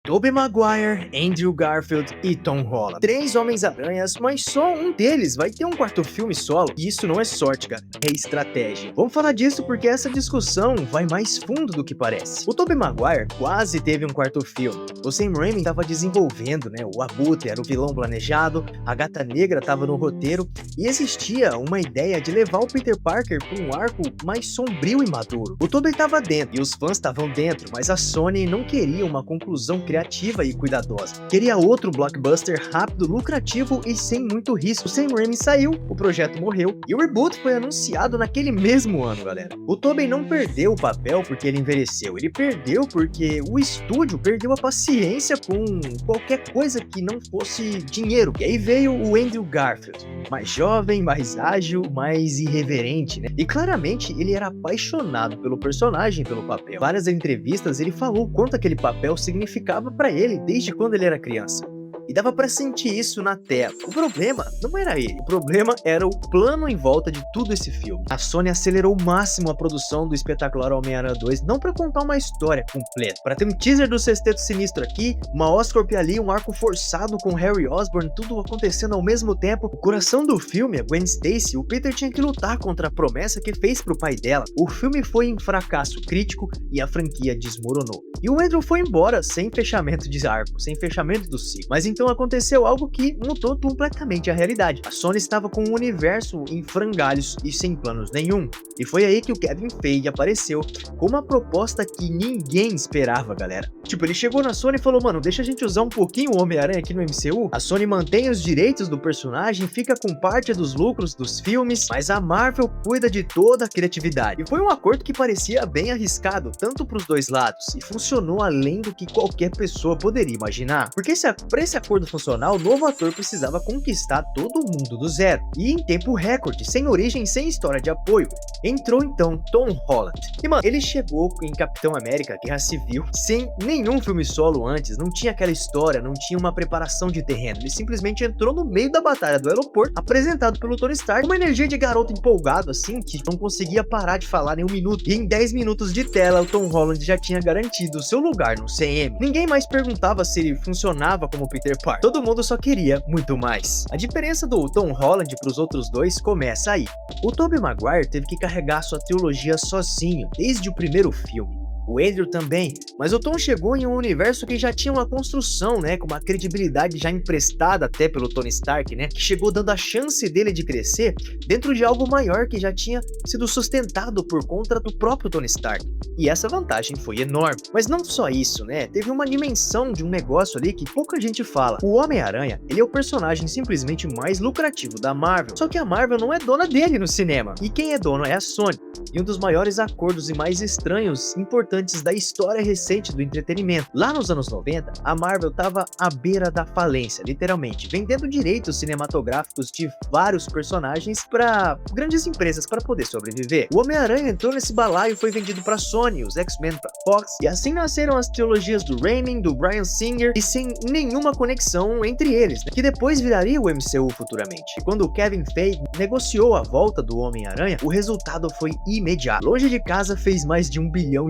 Tobey Maguire, Andrew Garfield e Tom Holland. 3 Homens-Aranhas, mas só um deles vai ter um quarto filme solo. E isso não é sorte, cara, é estratégia. Vamos falar disso porque essa discussão vai mais fundo do que parece. O Tobey Maguire quase teve um quarto filme. O Sam Raimi estava desenvolvendo, né? O Abutre era o vilão planejado, a Gata Negra estava no roteiro e existia uma ideia de levar o Peter Parker para um arco mais sombrio e maduro. O Tobey estava dentro e os fãs estavam dentro, mas a Sony não queria uma conclusão criativa e cuidadosa. Queria outro blockbuster rápido, lucrativo e sem muito risco. O Sam Raimi saiu, o projeto morreu e o reboot foi anunciado naquele mesmo ano, galera. O Tobey não perdeu o papel porque ele envelheceu, ele perdeu porque o estúdio perdeu a paciência com qualquer coisa que não fosse dinheiro. E aí veio o Andrew Garfield, mais jovem, mais ágil, mais irreverente, né? E claramente ele era apaixonado pelo personagem, pelo papel. Várias entrevistas ele falou o quanto aquele papel significava pra ele desde quando ele era criança. E dava pra sentir isso na tela. O problema não era ele, o problema era o plano em volta de tudo esse filme. A Sony acelerou o máximo a produção do espetacular Homem-Aranha 2, não pra contar uma história completa, pra ter um teaser do Sexteto Sinistro aqui, uma Oscorp ali, um arco forçado com Harry Osborn, tudo acontecendo ao mesmo tempo. O coração do filme, a Gwen Stacy, o Peter tinha que lutar contra a promessa que fez pro pai dela. O filme foi um fracasso crítico e a franquia desmoronou. E o Andrew foi embora sem fechamento de arco, sem fechamento do ciclo. Mas então aconteceu algo que mudou completamente a realidade. A Sony estava com um universo em frangalhos e sem planos nenhum. E foi aí que o Kevin Feige apareceu com uma proposta que ninguém esperava, galera. Tipo, ele chegou na Sony e falou, mano, deixa a gente usar um pouquinho o Homem-Aranha aqui no MCU. A Sony mantém os direitos do personagem, fica com parte dos lucros dos filmes, mas a Marvel cuida de toda a criatividade. E foi um acordo que parecia bem arriscado, tanto para os dois lados, e funcionou além do que qualquer pessoa poderia imaginar. Porque para esse acordo funcionar, o novo ator precisava conquistar todo mundo do zero. E em tempo recorde, sem origem, sem história de apoio, entrou então Tom Holland. E mano, ele chegou em Capitão América, Guerra Civil, sem nenhum filme solo antes, não tinha aquela história, não tinha uma preparação de terreno. Ele simplesmente entrou no meio da batalha do aeroporto, apresentado pelo Tony Stark, com uma energia de garoto empolgado assim, que não conseguia parar de falar nem um minuto. E em 10 minutos de tela, o Tom Holland já tinha garantido o seu lugar no CM. Ninguém mais perguntava se ele funcionava como Peter Parker. Todo mundo só queria muito mais. A diferença do Tom Holland para os outros dois começa aí. O Tobey Maguire teve que carregar sua trilogia sozinho, desde o primeiro filme. O Andrew também, mas o Tom chegou em um universo que já tinha uma construção, né, com uma credibilidade já emprestada até pelo Tony Stark, né, que chegou dando a chance dele de crescer dentro de algo maior que já tinha sido sustentado por conta do próprio Tony Stark. E essa vantagem foi enorme. Mas não só isso, né, teve uma dimensão de um negócio ali que pouca gente fala. O Homem-Aranha, ele é o personagem simplesmente mais lucrativo da Marvel, só que a Marvel não é dona dele no cinema, e quem é dono é a Sony. E um dos maiores acordos e mais estranhos, importantes da história recente do entretenimento. Lá nos anos 90, a Marvel estava à beira da falência, literalmente, vendendo direitos cinematográficos de vários personagens para grandes empresas para poder sobreviver. O Homem-Aranha entrou nesse balaio e foi vendido para Sony, os X-Men para Fox, e assim nasceram as trilogias do Raimi, do Bryan Singer, e sem nenhuma conexão entre eles, né, que depois viraria o MCU futuramente. E quando o Kevin Feige negociou a volta do Homem-Aranha, o resultado foi imediato. Longe de casa fez mais de $1 bilhão,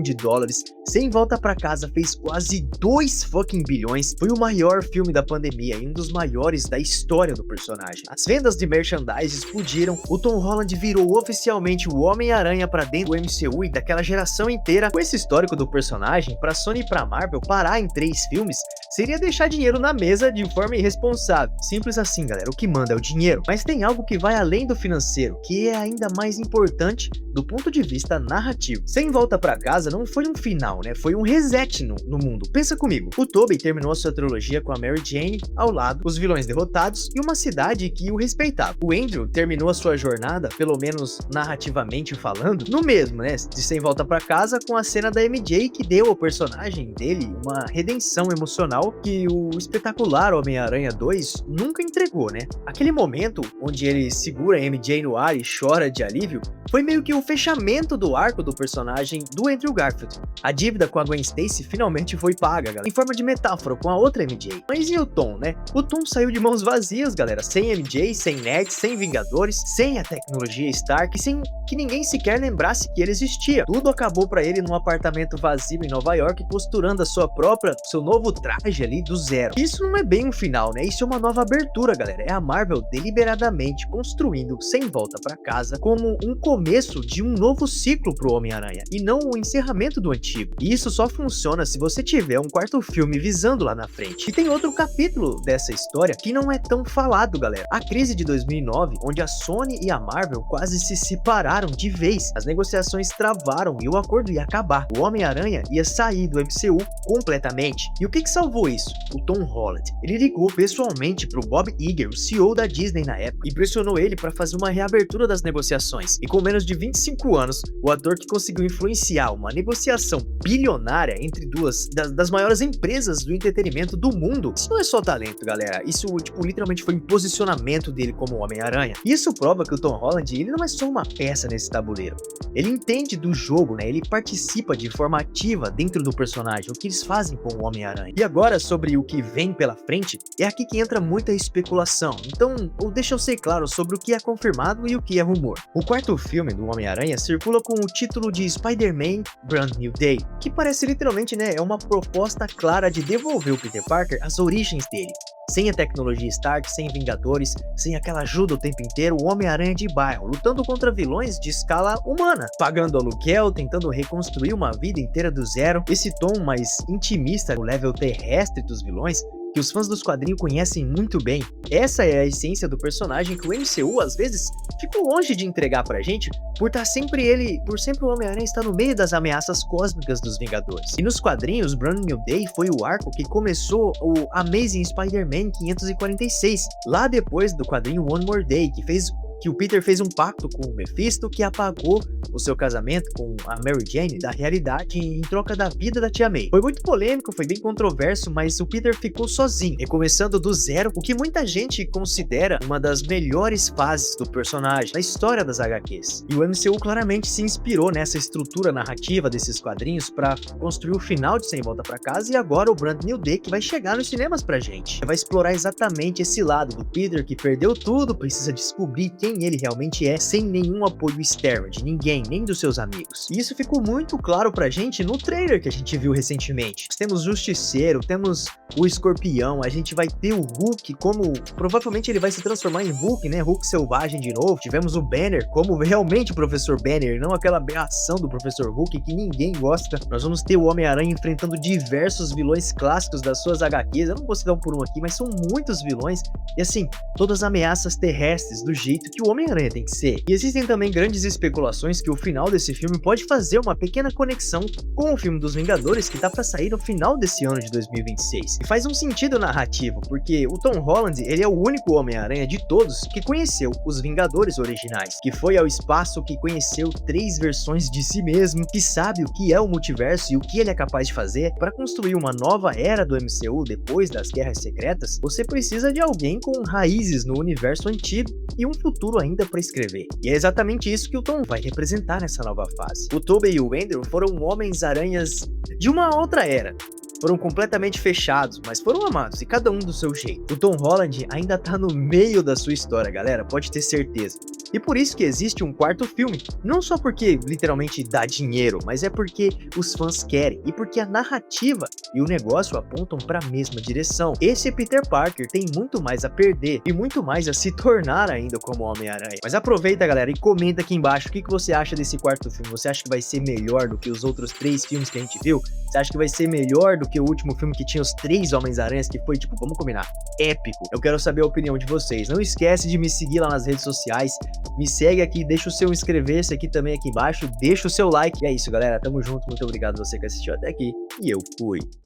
sem volta pra casa fez quase 2 fucking bilhões, foi o maior filme da pandemia e um dos maiores da história do personagem. As vendas de merchandise explodiram, o Tom Holland virou oficialmente o Homem-Aranha pra dentro do MCU e daquela geração inteira. Com esse histórico do personagem, pra Sony e pra Marvel parar em 3 filmes seria deixar dinheiro na mesa de forma irresponsável. Simples assim, galera, o que manda é o dinheiro. Mas tem algo que vai além do financeiro, que é ainda mais importante do ponto de vista narrativo. Sem volta pra casa não foi um final, né? Foi um reset no mundo. Pensa comigo, o Tobey terminou a sua trilogia com a Mary Jane ao lado, os vilões derrotados e uma cidade que o respeitava. O Andrew terminou a sua jornada, pelo menos narrativamente falando, no mesmo, né? De Sem Volta Pra Casa, com a cena da MJ que deu ao personagem dele uma redenção emocional que o espetacular Homem-Aranha 2 nunca entregou, né? Aquele momento onde ele segura a MJ no ar e chora de alívio foi meio que o fechamento do arco do personagem do Andrew Garfield. A dívida com a Gwen Stacy finalmente foi paga, galera, em forma de metáfora com a outra MJ. Mas e o Tom, né? O Tom saiu de mãos vazias, galera, sem MJ, sem Ned, sem Vingadores, sem a tecnologia Stark, sem que ninguém sequer lembrasse que ele existia. Tudo acabou pra ele num apartamento vazio em Nova York, costurando seu novo traje ali do zero. Isso não é bem um final, né? Isso é uma nova abertura, galera. É a Marvel deliberadamente construindo Sem Volta Pra Casa como um começo de um novo ciclo pro Homem-Aranha, e não o encerramento do antigo. E isso só funciona se você tiver um quarto filme visando lá na frente. E tem outro capítulo dessa história que não é tão falado, galera. A crise de 2009, onde a Sony e a Marvel quase se separaram de vez. As negociações travaram e o acordo ia acabar. O Homem-Aranha ia sair do MCU completamente. E o que salvou isso? O Tom Holland. Ele ligou pessoalmente pro Bob Iger, o CEO da Disney na época, e pressionou ele para fazer uma reabertura das negociações. E com menos de 25 anos, o ator que conseguiu influenciar uma negociação bilionária entre duas das maiores empresas do entretenimento do mundo. Isso não é só talento, galera. Isso, literalmente foi um posicionamento dele como Homem-Aranha. Isso prova que o Tom Holland, ele não é só uma peça nesse tabuleiro. Ele entende do jogo, né? Ele participa de forma ativa dentro do personagem, o que eles fazem com o Homem-Aranha. E agora, sobre o que vem pela frente, é aqui que entra muita especulação. Então, deixa eu ser claro sobre o que é confirmado e o que é rumor. O quarto filme do Homem-Aranha circula com o título de Spider-Man Brand New Day, que parece literalmente, né, é uma proposta clara de devolver o Peter Parker às origens dele. Sem a tecnologia Stark, sem Vingadores, sem aquela ajuda o tempo inteiro, o Homem-Aranha de bairro, lutando contra vilões de escala humana, pagando aluguel, tentando reconstruir uma vida inteira do zero. Esse tom mais intimista, o level terrestre dos vilões, que os fãs dos quadrinhos conhecem muito bem. Essa é a essência do personagem que o MCU às vezes ficou longe de entregar pra gente, por sempre o Homem-Aranha estar no meio das ameaças cósmicas dos Vingadores. E nos quadrinhos, Brand New Day foi o arco que começou o Amazing Spider-Man 546, lá depois do quadrinho One More Day, que o Peter fez um pacto com o Mephisto que apagou o seu casamento com a Mary Jane da realidade em troca da vida da Tia May. Foi muito polêmico, foi bem controverso, mas o Peter ficou sozinho, recomeçando do zero, o que muita gente considera uma das melhores fases do personagem na história das HQs. E o MCU claramente se inspirou nessa estrutura narrativa desses quadrinhos para construir o final de Sem Volta Pra Casa, e agora o Brand New Day que vai chegar nos cinemas pra gente. Vai explorar exatamente esse lado do Peter que perdeu tudo, precisa descobrir quem ele realmente é, sem nenhum apoio externo de ninguém, nem dos seus amigos. E isso ficou muito claro pra gente no trailer que a gente viu recentemente. Nós temos o Justiceiro, temos o Escorpião, a gente vai ter o Hulk como... provavelmente ele vai se transformar em Hulk, né? Hulk selvagem de novo. Tivemos o Banner como realmente o Professor Banner, não aquela aberração do Professor Hulk que ninguém gosta. Nós vamos ter o Homem-Aranha enfrentando diversos vilões clássicos das suas HQs. Eu não vou citar um por um aqui, mas são muitos vilões. E assim, todas ameaças terrestres do jeito que o Homem-Aranha tem que ser. E existem também grandes especulações que o final desse filme pode fazer uma pequena conexão com o filme dos Vingadores que tá pra sair no final desse ano de 2026. E faz um sentido narrativo, porque o Tom Holland, ele é o único Homem-Aranha de todos que conheceu os Vingadores originais, que foi ao espaço, que conheceu 3 versões de si mesmo, que sabe o que é o multiverso e o que ele é capaz de fazer. Para construir uma nova era do MCU depois das Guerras Secretas, você precisa de alguém com raízes no universo antigo e um futuro ainda para escrever. E é exatamente isso que o Tom vai representar nessa nova fase. O Tobey e o Andrew foram Homens-Aranhas de uma outra era. Foram completamente fechados, mas foram amados, e cada um do seu jeito. O Tom Holland ainda tá no meio da sua história, galera, pode ter certeza. E por isso que existe um quarto filme, não só porque literalmente dá dinheiro, mas é porque os fãs querem, e porque a narrativa e o negócio apontam para a mesma direção. Esse Peter Parker tem muito mais a perder, e muito mais a se tornar ainda como Homem-Aranha. Mas aproveita, galera, e comenta aqui embaixo o que você acha desse quarto filme. Você acha que vai ser melhor do que os outros 3 filmes que a gente viu? Você acha que vai ser melhor do que o último filme que tinha os 3 Homens-Aranhas, que foi, tipo, vamos combinar, épico? Eu quero saber a opinião de vocês. Não esquece de me seguir lá nas redes sociais. Me segue aqui, deixa o seu inscrever-se aqui também aqui embaixo, deixa o seu like. E é isso, galera, tamo junto, muito obrigado você que assistiu até aqui, e eu fui.